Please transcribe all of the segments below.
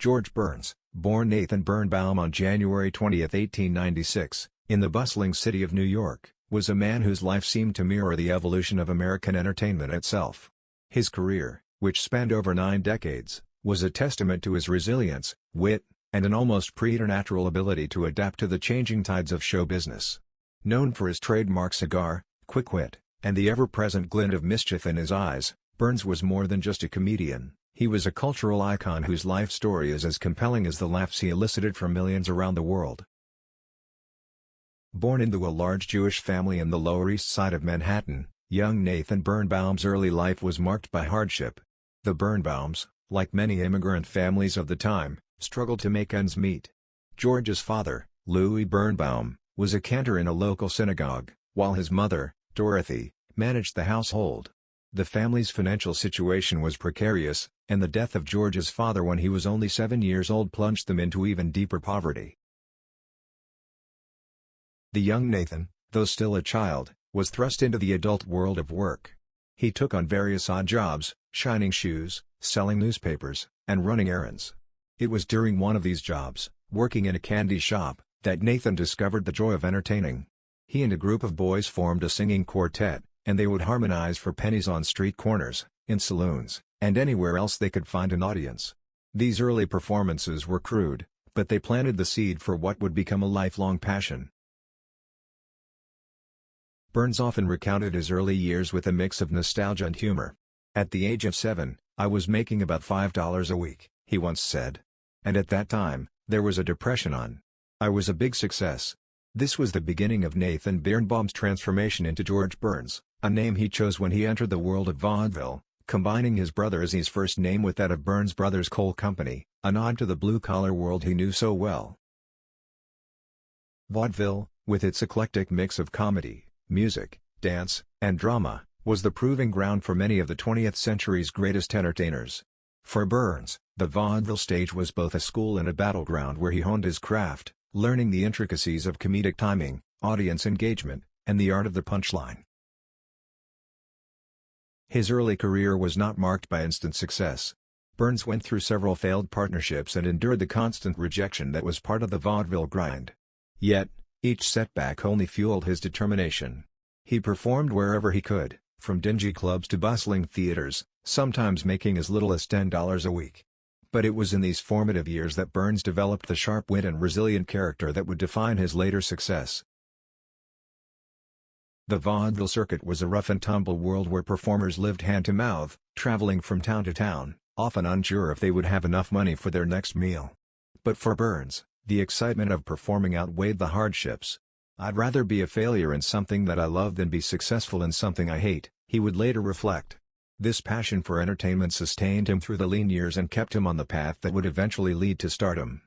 George Burns, born Nathan Birnbaum on January 20, 1896, in the bustling city of New York, was a man whose life seemed to mirror the evolution of American entertainment itself. His career, which spanned over 9 decades, was a testament to his resilience, wit, and an almost preternatural ability to adapt to the changing tides of show business. Known for his trademark cigar, quick wit, and the ever-present glint of mischief in his eyes, Burns was more than just a comedian. He was a cultural icon whose life story is as compelling as the laughs he elicited from millions around the world. Born into a large Jewish family in the Lower East Side of Manhattan, young Nathan Birnbaum's early life was marked by hardship. The Birnbaums, like many immigrant families of the time, struggled to make ends meet. George's father, Louis Birnbaum, was a cantor in a local synagogue, while his mother, Dorothy, managed the household. The family's financial situation was precarious, and the death of George's father when he was only 7 years old plunged them into even deeper poverty. The young Nathan, though still a child, was thrust into the adult world of work. He took on various odd jobs, shining shoes, selling newspapers, and running errands. It was during one of these jobs, working in a candy shop, that Nathan discovered the joy of entertaining. He and a group of boys formed a singing quartet, and they would harmonize for pennies on street corners, in saloons, and anywhere else they could find an audience. These early performances were crude, but they planted the seed for what would become a lifelong passion. Burns often recounted his early years with a mix of nostalgia and humor. "At the age of 7, I was making about $5 a week," he once said. "And at that time, there was a depression on. I was a big success." This was the beginning of Nathan Birnbaum's transformation into George Burns, a name he chose when he entered the world of vaudeville, combining his brother Izzy's first name with that of Burns Brothers Coal Company, a nod to the blue-collar world he knew so well. Vaudeville, with its eclectic mix of comedy, music, dance, and drama, was the proving ground for many of the 20th century's greatest entertainers. For Burns, the vaudeville stage was both a school and a battleground where he honed his craft, learning the intricacies of comedic timing, audience engagement, and the art of the punchline. His early career was not marked by instant success. Burns went through several failed partnerships and endured the constant rejection that was part of the vaudeville grind. Yet, each setback only fueled his determination. He performed wherever he could, from dingy clubs to bustling theaters, sometimes making as little as $10 a week. But it was in these formative years that Burns developed the sharp wit and resilient character that would define his later success. The vaudeville circuit was a rough-and-tumble world where performers lived hand-to-mouth, traveling from town to town, often unsure if they would have enough money for their next meal. But for Burns, the excitement of performing outweighed the hardships. "I'd rather be a failure in something that I love than be successful in something I hate," he would later reflect. This passion for entertainment sustained him through the lean years and kept him on the path that would eventually lead to stardom.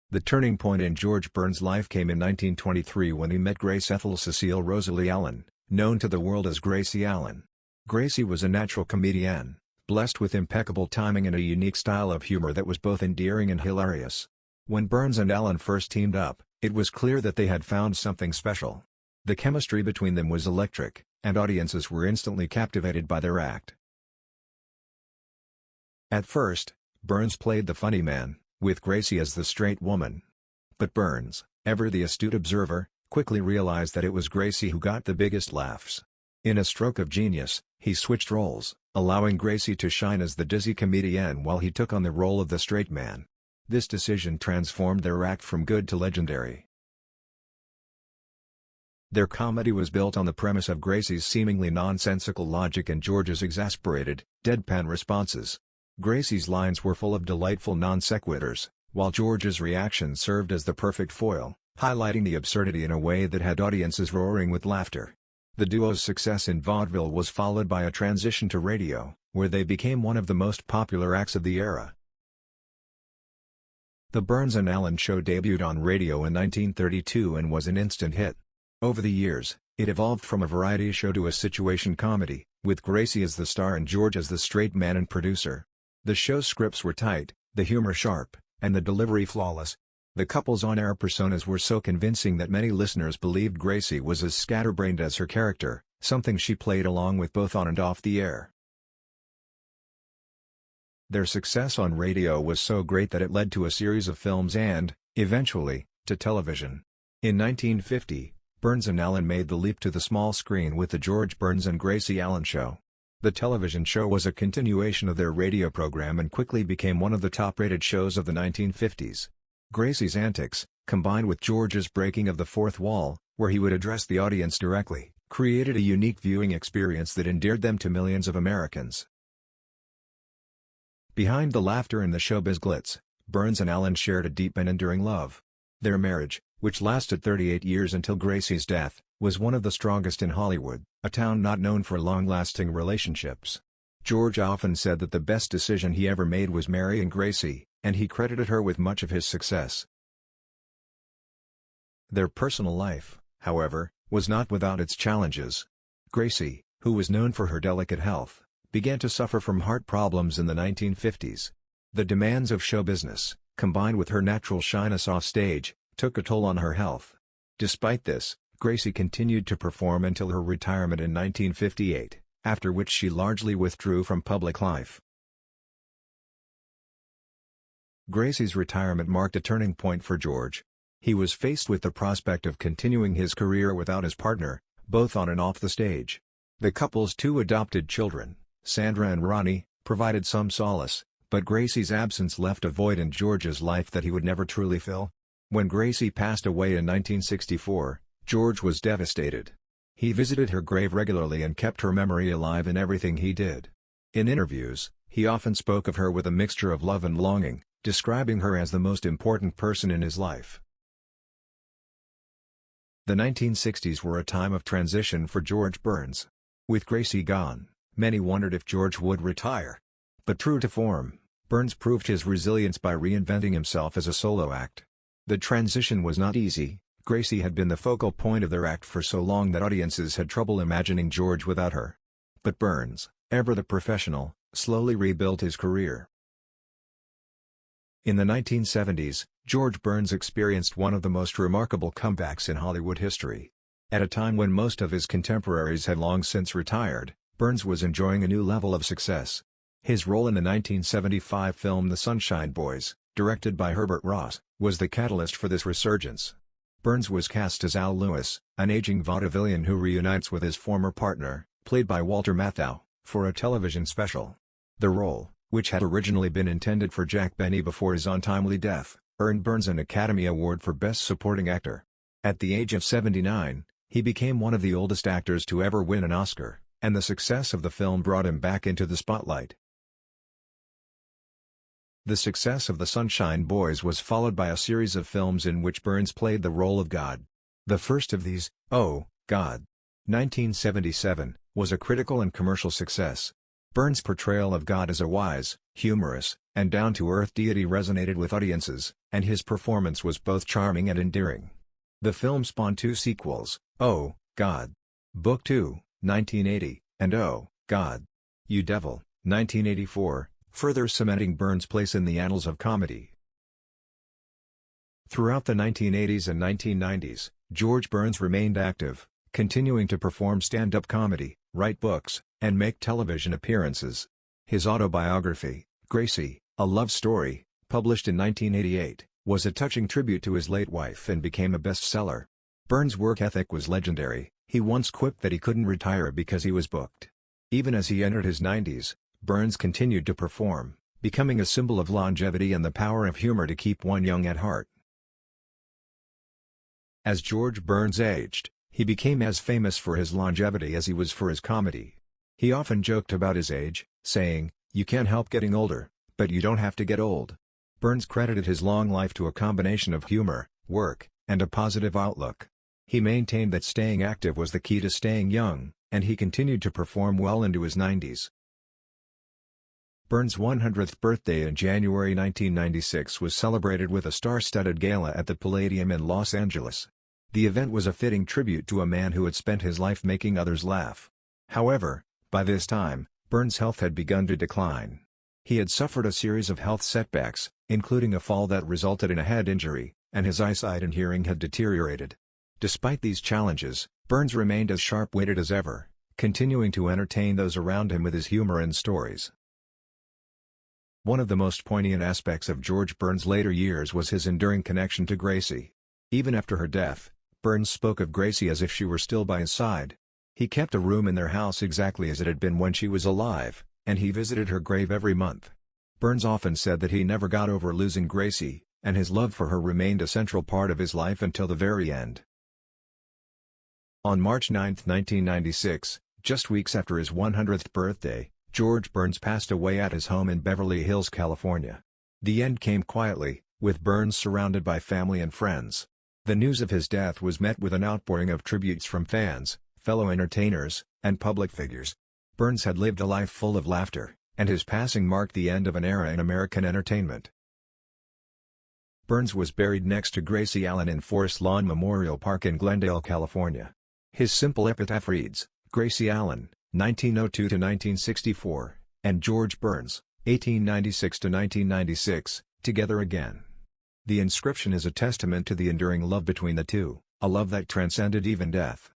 The turning point in George Burns' life came in 1923 when he met Grace Ethel Cecile Rosalie Allen, known to the world as Gracie Allen. Gracie was a natural comedienne, blessed with impeccable timing and a unique style of humor that was both endearing and hilarious. When Burns and Allen first teamed up, it was clear that they had found something special. The chemistry between them was electric, and audiences were instantly captivated by their act. At first, Burns played the funny man, with Gracie as the straight woman. But Burns, ever the astute observer, quickly realized that it was Gracie who got the biggest laughs. In a stroke of genius, he switched roles, allowing Gracie to shine as the dizzy comedienne while he took on the role of the straight man. This decision transformed their act from good to legendary. Their comedy was built on the premise of Gracie's seemingly nonsensical logic and George's exasperated, deadpan responses. Gracie's lines were full of delightful non sequiturs, while George's reactions served as the perfect foil, highlighting the absurdity in a way that had audiences roaring with laughter. The duo's success in vaudeville was followed by a transition to radio, where they became one of the most popular acts of the era. The Burns and Allen Show debuted on radio in 1932 and was an instant hit. Over the years, it evolved from a variety show to a situation comedy, with Gracie as the star and George as the straight man and producer. The show's scripts were tight, the humor sharp, and the delivery flawless. The couple's on-air personas were so convincing that many listeners believed Gracie was as scatterbrained as her character, something she played along with both on and off the air. Their success on radio was so great that it led to a series of films and, eventually, to television. In 1950, Burns and Allen made the leap to the small screen with The George Burns and Gracie Allen Show. The television show was a continuation of their radio program and quickly became one of the top-rated shows of the 1950s. Gracie's antics, combined with George's breaking of the fourth wall, where he would address the audience directly, created a unique viewing experience that endeared them to millions of Americans. Behind the laughter and the showbiz glitz, Burns and Allen shared a deep and enduring love. Their marriage, which lasted 38 years until Gracie's death, was one of the strongest in Hollywood, a town not known for long-lasting relationships. George often said that the best decision he ever made was marrying Gracie, and he credited her with much of his success. Their personal life, however, was not without its challenges. Gracie, who was known for her delicate health, began to suffer from heart problems in the 1950s. The demands of show business, combined with her natural shyness off stage, took a toll on her health. Despite this, Gracie continued to perform until her retirement in 1958, after which she largely withdrew from public life. Gracie's retirement marked a turning point for George. He was faced with the prospect of continuing his career without his partner, both on and off the stage. The couple's two adopted children, Sandra and Ronnie, provided some solace, but Gracie's absence left a void in George's life that he would never truly fill. When Gracie passed away in 1964, George was devastated. He visited her grave regularly and kept her memory alive in everything he did. In interviews, he often spoke of her with a mixture of love and longing, describing her as the most important person in his life. The 1960s were a time of transition for George Burns. With Gracie gone, many wondered if George would retire. But true to form, Burns proved his resilience by reinventing himself as a solo act. The transition was not easy. Gracie had been the focal point of their act for so long that audiences had trouble imagining George without her. But Burns, ever the professional, slowly rebuilt his career. In the 1970s, George Burns experienced one of the most remarkable comebacks in Hollywood history. At a time when most of his contemporaries had long since retired, Burns was enjoying a new level of success. His role in the 1975 film The Sunshine Boys, directed by Herbert Ross, was the catalyst for this resurgence. Burns was cast as Al Lewis, an aging vaudevillian who reunites with his former partner, played by Walter Matthau, for a television special. The role, which had originally been intended for Jack Benny before his untimely death, earned Burns an Academy Award for Best Supporting Actor. At the age of 79, he became one of the oldest actors to ever win an Oscar, and the success of the film brought him back into the spotlight. The success of The Sunshine Boys was followed by a series of films in which Burns played the role of God. The first of these, Oh, God! 1977, was a critical and commercial success. Burns' portrayal of God as a wise, humorous, and down-to-earth deity resonated with audiences, and his performance was both charming and endearing. The film spawned two sequels, Oh, God! Book 2, 1980, and Oh, God! You Devil, 1984, further cementing Burns' place in the annals of comedy. Throughout the 1980s and 1990s, George Burns remained active, continuing to perform stand-up comedy, write books, and make television appearances. His autobiography, Gracie, A Love Story, published in 1988, was a touching tribute to his late wife and became a bestseller. Burns' work ethic was legendary. He once quipped that he couldn't retire because he was booked. Even as he entered his 90s, Burns continued to perform, becoming a symbol of longevity and the power of humor to keep one young at heart. As George Burns aged, he became as famous for his longevity as he was for his comedy. He often joked about his age, saying, "You can't help getting older, but you don't have to get old." Burns credited his long life to a combination of humor, work, and a positive outlook. He maintained that staying active was the key to staying young, and he continued to perform well into his 90s. Burns' 100th birthday in January 1996 was celebrated with a star-studded gala at the Palladium in Los Angeles. The event was a fitting tribute to a man who had spent his life making others laugh. However, by this time, Burns' health had begun to decline. He had suffered a series of health setbacks, including a fall that resulted in a head injury, and his eyesight and hearing had deteriorated. Despite these challenges, Burns remained as sharp-witted as ever, continuing to entertain those around him with his humor and stories. One of the most poignant aspects of George Burns' later years was his enduring connection to Gracie. Even after her death, Burns spoke of Gracie as if she were still by his side. He kept a room in their house exactly as it had been when she was alive, and he visited her grave every month. Burns often said that he never got over losing Gracie, and his love for her remained a central part of his life until the very end. On March 9, 1996, just weeks after his 100th birthday, George Burns passed away at his home in Beverly Hills, California. The end came quietly, with Burns surrounded by family and friends. The news of his death was met with an outpouring of tributes from fans, fellow entertainers, and public figures. Burns had lived a life full of laughter, and his passing marked the end of an era in American entertainment. Burns was buried next to Gracie Allen in Forest Lawn Memorial Park in Glendale, California. His simple epitaph reads, "Gracie Allen, 1902–1964, and George Burns, 1896–1996, together again." The inscription is a testament to the enduring love between the two, a love that transcended even death.